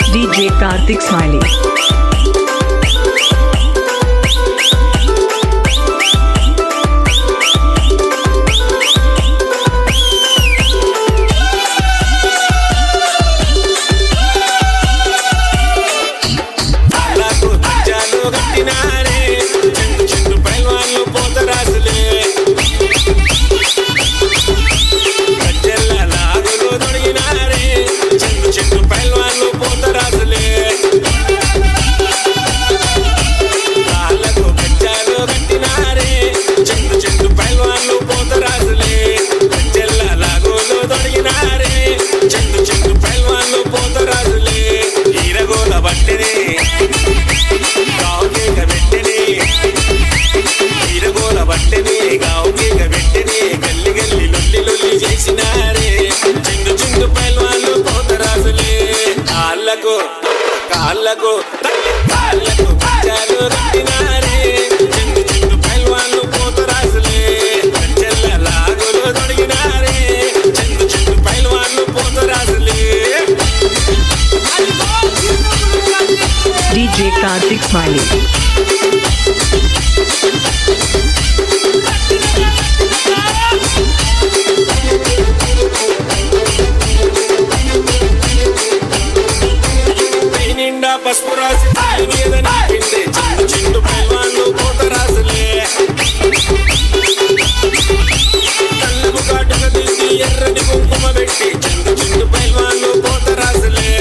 DJ Karthik Smiley. కాళ్ళకు కాళ్ళకు గజ్జాలు కట్టినారే చెండు చెండు పైల్వాన్లు పోతరాజులే గజ్జెల్ల లాగులు తొడిగినారే చెండు చెండు పైల్వాన్లు పోతరాజులే DJ Karthik Smiley. పసుపు రాసి మీద నింపిండే చెండు చెండు పైల్వాన్లు పోతరాజులే కళ్ళకు కాటుక తీసి ఎర్రని కుంకుమ పెట్టి చెండు చెండు పైల్వాన్లు పోతరాజులే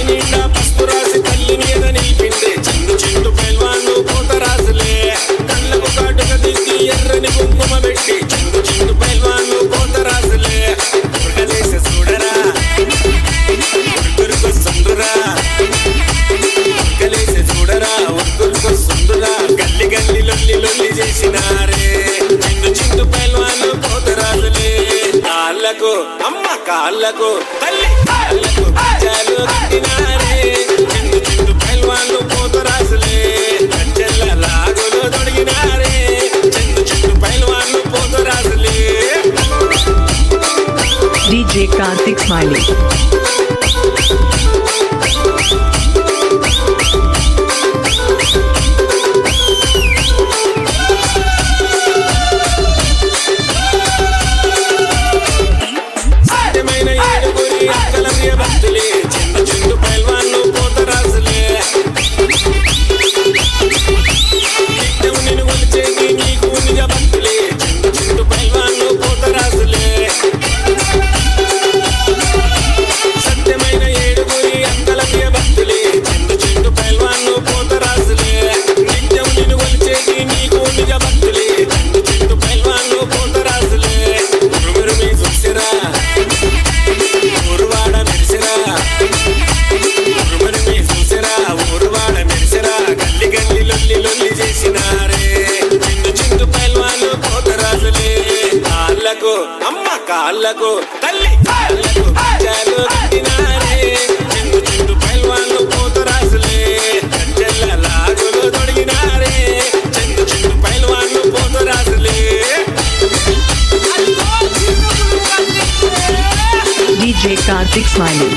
నిండా పసుపు రాసి తల్లి మీద నింపిండే చెండు చెండు పైల్వాన్లు పోతరాజులే కళ్ళకు కాటుక తీసి ఎర్రని కుంకుమ పెట్టి చెండు చెండు పైల్వాన్లు పోతరాజులే ఉడలేసే చూడరా కలిసి చూడరా ఒక్కరికో సుందురా గల్లి గల్లి లొల్లి లొల్లి చేసినారే చిందు చిందు పైల్వాన్లు పోతరాజులే కాళ్ళకు అమ్మ కాళ్ళకు తల్లి కాళ్ళకు గజ్జాలు కట్టినారే చిందు చిందు పైల్వాన్లు పోతరాజులే గజ్జెల్ల లాగులు తొడిగినారే చిందు చిందు పైల్వాన్లు పోతరాజులే DJ Karthik Smiley. భక్తులే చెండు చెండు పైల్వాన్లు పోతరాజులే నిన్ను కొలిచేది నీకు నిజ భక్తులే చెండు చెండు పైల్వాన్లు పోతరాజులే సత్యమైన ఏడుగురి అక్కల ప్రియ భక్తులే చెండు చెండు పైల్వాన్లు పోతరాజులే నిత్యం నిన్ను కొలిచేది నీకు నిజ భక్తులే చెండు చెండు పైల్వాన్లు పోతరాజులే ఉరుమురుమి చూసిరా ఊరువాడ మెరిసిరా ఉరుమురుమి చూసిరా ఊరువాడ మెరిసిరా గల్లి గల్లి లొల్లి లొల్లి చేసినారే చిందు చిందు పైల్వాన్లు పోతరాజులే కాళ్ళకు అమ్మ కాళ్ళకు తల్లి కాళ్ళకు గజ్జాలు కట్టినారే చిందు చిందు పైల్వాన్లు పోతరాజులే గజ్జెల్ల లాగులు తొడిగినారే చిందు చిందు పైల్వాన్లు పోతరాజులే DJ Karthik Smiley.